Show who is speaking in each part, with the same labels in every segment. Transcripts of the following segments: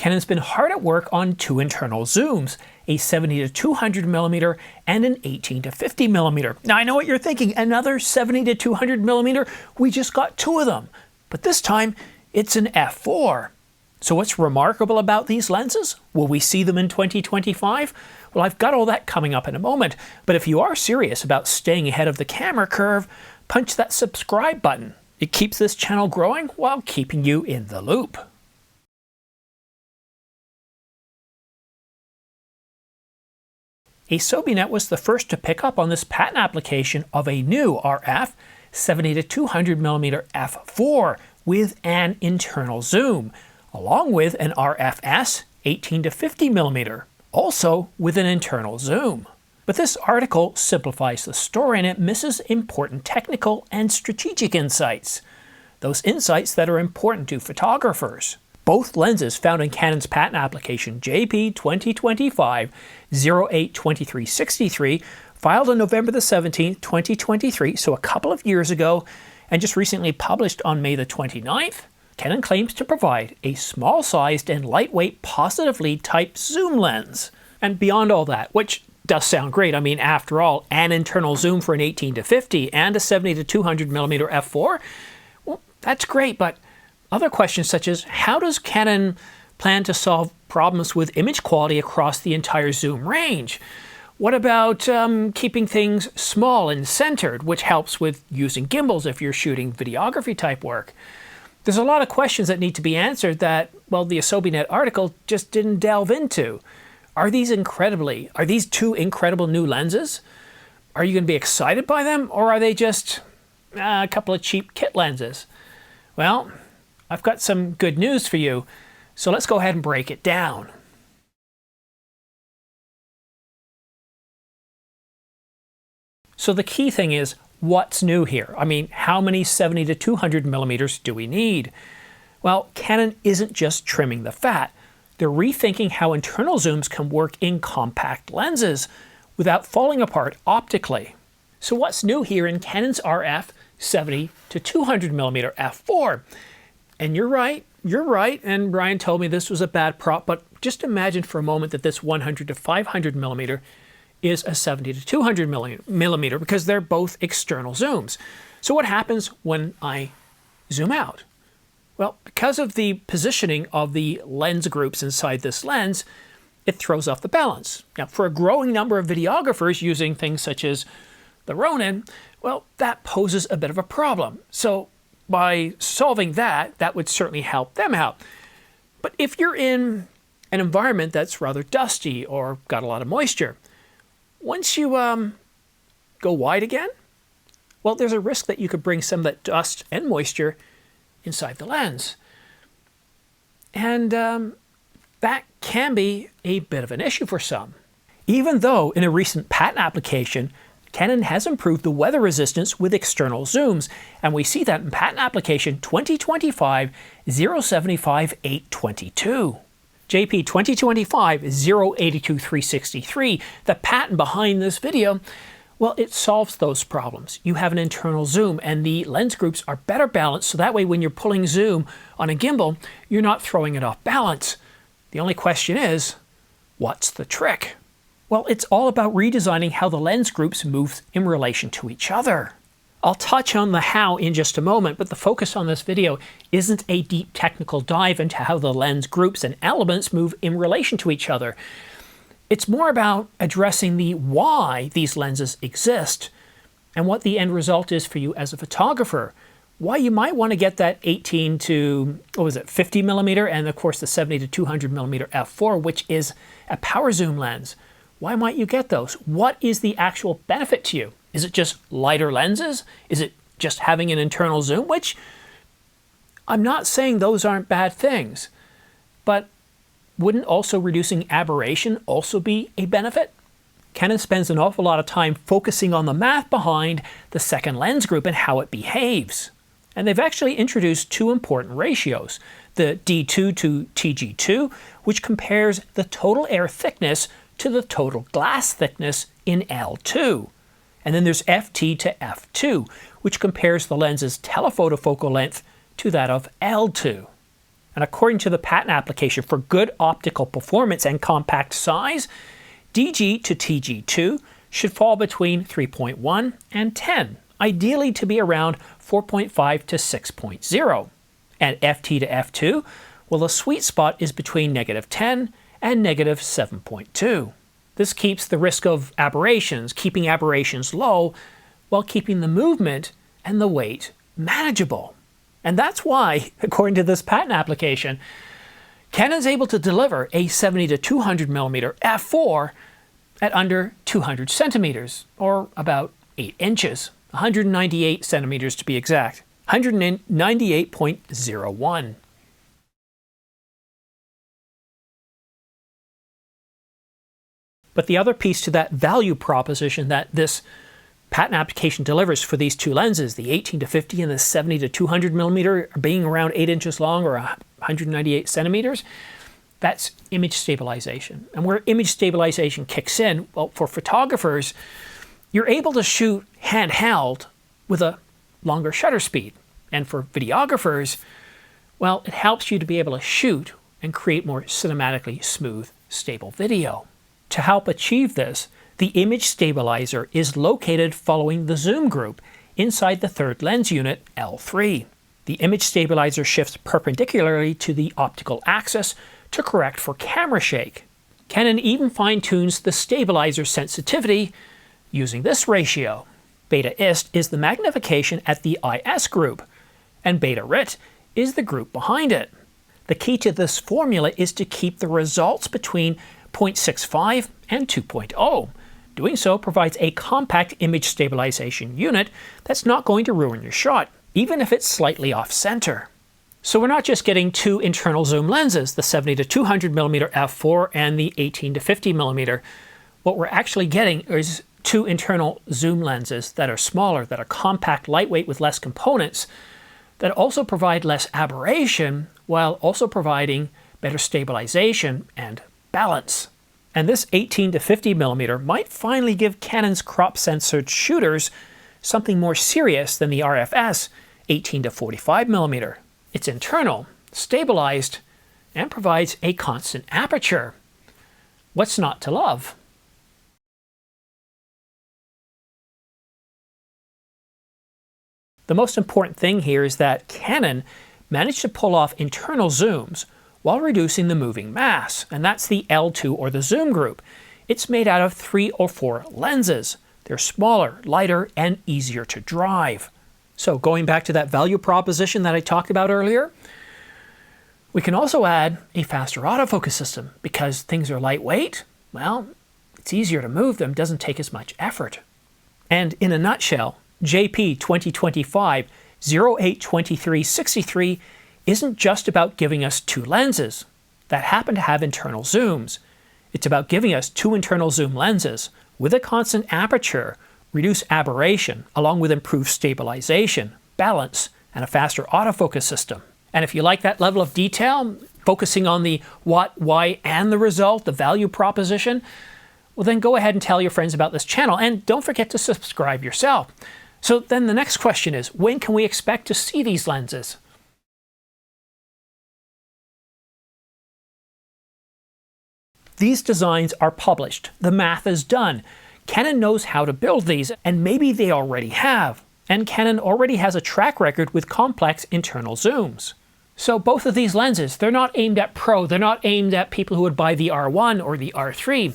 Speaker 1: Canon's been hard at work on two internal zooms, a 70-200mm and an 18-50mm. Now I know what you're thinking, another 70-200mm? We just got two of them. But this time, it's an f4. So what's remarkable about these lenses? Will we see them in 2025? Well, I've got all that coming up in a moment. But if you are serious about staying ahead of the camera curve, punch that subscribe button. It keeps this channel growing while keeping you in the loop. Asobinet was the first to pick up on this patent application of a new RF 70-200mm f4 with an internal zoom, along with an RFS 18-50mm, also with an internal zoom. But this article simplifies the story and it misses important technical and strategic insights. Those insights that are important to photographers. Both lenses found in Canon's patent application JP 2025-08-2363, filed on November the 17th, 2023, so a couple of years ago, and just recently published on May the 29th, Canon claims to provide a small-sized and lightweight positive lead type zoom lens. And beyond all that, which does sound great, I mean, after all, an internal zoom for an 18-50 and a 70-200mm f4, well, that's great, but other questions such as, how does Canon plan to solve problems with image quality across the entire zoom range? What about keeping things small and centered, which helps with using gimbals if you're shooting videography type work? There's a lot of questions that need to be answered that, well, the Asobinet article just didn't delve into. Are these two incredible new lenses? Are you going to be excited by them, or are they just a couple of cheap kit lenses? Well, I've got some good news for you, so let's go ahead and break it down. So the key thing is, what's new here? I mean, how many 70-200mm do we need? Well, Canon isn't just trimming the fat. They're rethinking how internal zooms can work in compact lenses without falling apart optically. So what's new here in Canon's RF 70-200mm f4? And you're right, and Brian told me this was a bad prop, but just imagine for a moment that this 100-500mm is a 70-200mm because they're both external zooms. So what happens when I zoom out? Well, because of the positioning of the lens groups inside this lens, it throws off the balance. Now, for a growing number of videographers using things such as the Ronin, well, that poses a bit of a problem. So by solving that, that would certainly help them out. But if you're in an environment that's rather dusty or got a lot of moisture, once you go wide again, well, there's a risk that you could bring some of that dust and moisture inside the lens. And that can be a bit of an issue for some. Even though in a recent patent application, Canon has improved the weather resistance with external zooms, and we see that in patent application 2025-075-822. JP 2025-082-363, the patent behind this video, well, it solves those problems. You have an internal zoom and the lens groups are better balanced, so that way when you're pulling zoom on a gimbal, you're not throwing it off balance. The only question is, what's the trick? Well, it's all about redesigning how the lens groups move in relation to each other. I'll touch on the how in just a moment, but the focus on this video isn't a deep technical dive into how the lens groups and elements move in relation to each other. It's more about addressing the why these lenses exist and what the end result is for you as a photographer. Why you might want to get that 50mm and of course the 70-200mm f4, which is a power zoom lens. Why might you get those? What is the actual benefit to you? Is it just lighter lenses? Is it just having an internal zoom? Which I'm not saying those aren't bad things, but wouldn't also reducing aberration also be a benefit? Canon spends an awful lot of time focusing on the math behind the second lens group and how it behaves. And they've actually introduced two important ratios, the D2 to TG2, which compares the total air thickness to the total glass thickness in L2. And then there's FT to F2, which compares the lens's telephoto focal length to that of L2. And And according to the patent application, for good optical performance and compact size, DG to TG2 should fall between 3.1 and 10, ideally to be around 4.5 to 6.0. And FT to F2, well, the sweet spot is between -10 and -7.2. This keeps the risk of aberrations, keeping aberrations low, while keeping the movement and the weight manageable. And that's why, according to this patent application, Canon's able to deliver a 70 to 200 millimeter f4 at under 200 centimeters, or about 8 inches, 198 centimeters to be exact, 198.01. But the other piece to that value proposition that this patent application delivers for these two lenses, the 18 to 50 and the 70 to 200 millimeter, being around 8 inches long or 198 centimeters, that's image stabilization. And where image stabilization kicks in, well, for photographers, you're able to shoot handheld with a longer shutter speed. And for videographers, well, it helps you to be able to shoot and create more cinematically smooth, stable video. To help achieve this, the image stabilizer is located following the zoom group inside the third lens unit, L3. The image stabilizer shifts perpendicularly to the optical axis to correct for camera shake. Canon even fine-tunes the stabilizer sensitivity using this ratio. Beta ist is the magnification at the IS group, and beta rit is the group behind it. The key to this formula is to keep the results between 0.65 and 2.0. Doing so provides a compact image stabilization unit that's not going to ruin your shot, even if it's slightly off-center. So we're not just getting two internal zoom lenses, the 70 to 200 millimeter f4 and the 18 to 50 millimeter. What we're actually getting is two internal zoom lenses that are smaller, that are compact, lightweight with less components, that also provide less aberration while also providing better stabilization and balance. And this 18 to 50 millimeter might finally give Canon's crop-censored shooters something more serious than the RFS 18 to 45 millimeter. It's internal, stabilized, and provides a constant aperture. What's not to love? The most important thing here is that Canon managed to pull off internal zooms while reducing the moving mass, and that's the L2 or the zoom group. It's made out of 3 or 4 lenses. They're smaller, lighter, and easier to drive. So going back to that value proposition that I talked about earlier, we can also add a faster autofocus system because things are lightweight. Well, it's easier to move them, doesn't take as much effort. And in a nutshell, JP 2025-08-2363 isn't just about giving us two lenses that happen to have internal zooms. It's about giving us two internal zoom lenses with a constant aperture, reduced aberration, along with improved stabilization, balance, and a faster autofocus system. And if you like that level of detail, focusing on the what, why, and the result, the value proposition, well then go ahead and tell your friends about this channel, and don't forget to subscribe yourself. So then the next question is, when can we expect to see these lenses? These designs are published. The math is done. Canon knows how to build these, and maybe they already have. And Canon already has a track record with complex internal zooms. So both of these lenses, they're not aimed at pro, they're not aimed at people who would buy the R1 or the R3,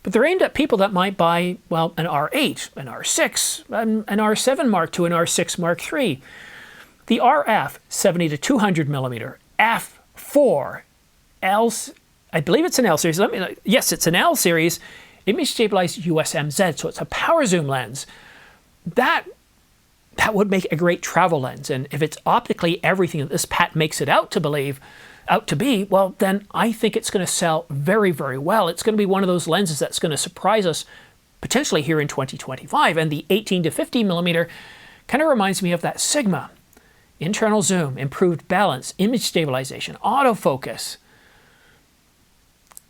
Speaker 1: but they're aimed at people that might buy, well, an R8, an R6, an R7 Mark II, an R6 Mark III. The RF 70 to 200 millimeter f4 L, I believe it's an L series. Yes, it's an L series. Image stabilized USMZ, so it's a power zoom lens. That would make a great travel lens, and if it's optically everything that this patent makes it out to be, well, then I think it's going to sell very, very well. It's going to be one of those lenses that's going to surprise us potentially here in 2025. And the 18 to 50 millimeter kind of reminds me of that Sigma. Internal zoom, improved balance, image stabilization, autofocus.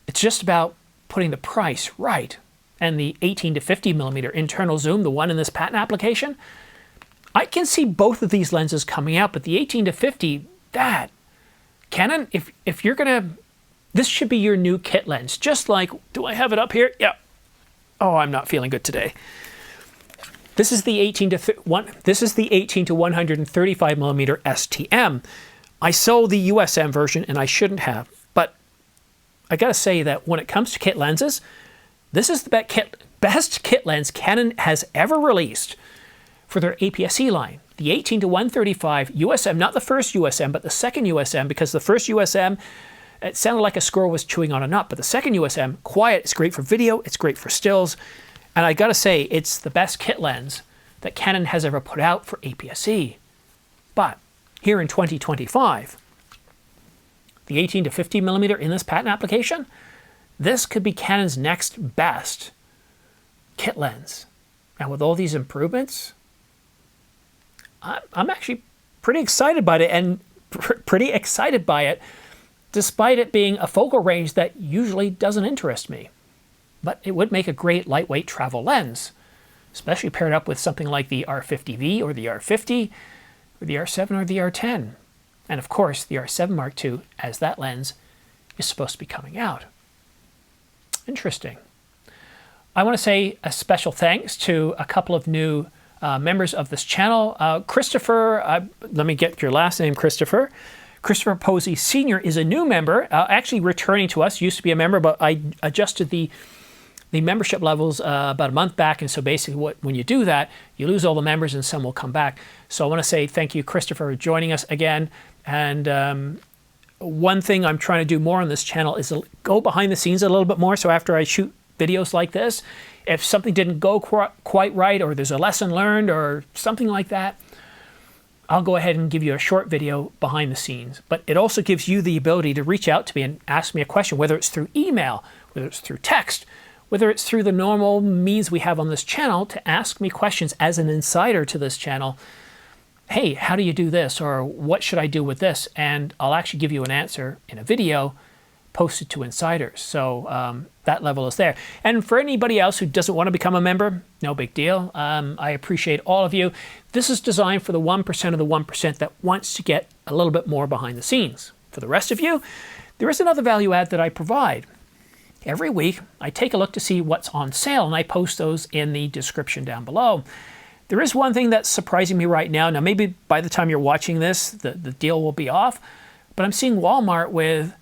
Speaker 1: It's just about putting the price right. And the 18 to 50 millimeter internal zoom, the one in this patent application, I can see both of these lenses coming out, but the 18 to 50, that Canon, if you're gonna, this should be your new kit lens. Just like, do I have it up here? Yeah. Oh, I'm not feeling good today. This is the 18 to 135 millimeter STM. I sold the USM version, and I shouldn't have. But I gotta say that when it comes to kit lenses, this is the best kit lens Canon has ever released for their APS-C line. The 18 to 135 USM, not the first USM, but the second USM, because the first USM, it sounded like a squirrel was chewing on a nut, but the second USM, quiet, it's great for video, it's great for stills, and I gotta say, it's the best kit lens that Canon has ever put out for APS-C. But here in 2025, the 18 to 50 millimeter in this patent application, this could be Canon's next best kit lens. And with all these improvements, I'm actually pretty excited by it, and pretty excited by it, despite it being a focal range that usually doesn't interest me. But it would make a great lightweight travel lens, especially paired up with something like the R50V or the R50 or the R7 or the R10. And of course, the R7 Mark II, as that lens is supposed to be coming out. Interesting. I want to say a special thanks to a couple of new members of this channel. Christopher, let me get your last name, Christopher. Christopher Posey Sr. is a new member, actually returning to us. Used to be a member, but I adjusted the membership levels about a month back, and so basically when you do that, you lose all the members and some will come back. So I want to say thank you, Christopher, for joining us again. And one thing I'm trying to do more on this channel is go behind the scenes a little bit more. So after I shoot videos like this, if something didn't go quite right, or there's a lesson learned or something like that, I'll go ahead and give you a short video behind the scenes. But it also gives you the ability to reach out to me and ask me a question, whether it's through email, whether it's through text, whether it's through the normal means we have on this channel, to ask me questions as an insider to this channel. Hey, how do you do this? Or what should I do with this? And I'll actually give you an answer in a video posted to insiders. So that level is there. And for anybody else who doesn't want to become a member, no big deal. I appreciate all of you. This is designed for the 1% of the 1% that wants to get a little bit more behind the scenes. For the rest of you, there is another value add that I provide. Every week, I take a look to see what's on sale, and I post those in the description down below. There is one thing that's surprising me right now. Now, maybe by the time you're watching this, the deal will be off, but I'm seeing Walmart with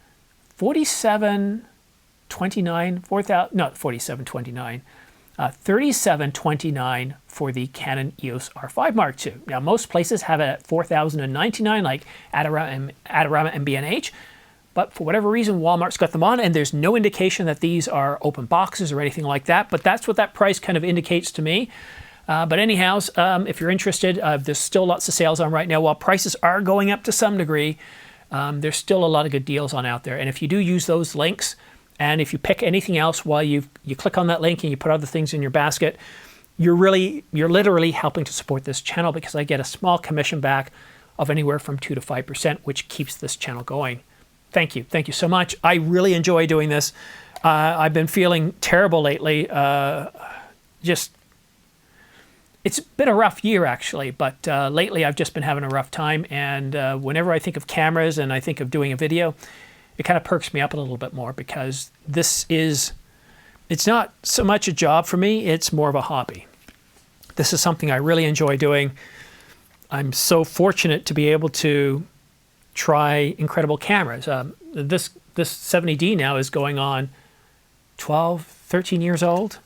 Speaker 1: $37.29 for the Canon EOS R5 Mark II. Now, most places have it at $4,099, like Adorama and B&H. But for whatever reason, Walmart's got them on, and there's no indication that these are open boxes or anything like that. But that's what that price kind of indicates to me. But anyhow, if you're interested, there's still lots of sales on right now. While prices are going up to some degree, there's still a lot of good deals on out there. And if you do use those links, and if you pick anything else while you click on that link and you put other things in your basket, you're literally helping to support this channel, because I get a small commission back of anywhere from 2 to 5%, which keeps this channel going. Thank you. Thank you so much. I really enjoy doing this. I've been feeling terrible lately. It's been a rough year, actually, but lately I've just been having a rough time. And whenever I think of cameras and I think of doing a video, it kind of perks me up a little bit more, because it's not so much a job for me, it's more of a hobby. This is something I really enjoy doing. I'm so fortunate to be able to try incredible cameras. This 70D now is going on 12, 13 years old.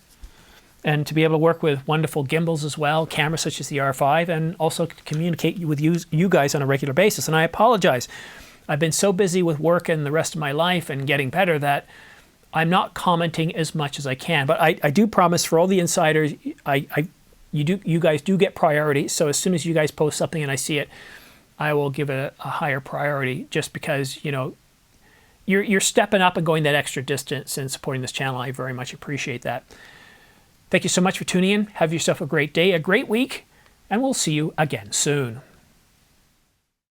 Speaker 1: And to be able to work with wonderful gimbals as well, cameras such as the R5, and also communicate with you guys on a regular basis. And I apologize. I've been so busy with work and the rest of my life and getting better that I'm not commenting as much as I can. But I do promise, for all the insiders, you guys do get priority. So as soon as you guys post something and I see it, I will give it a higher priority, just because, you know, you're stepping up and going that extra distance and supporting this channel. I very much appreciate that. Thank you so much for tuning in. Have yourself a great day, a great week, and we'll see you again soon.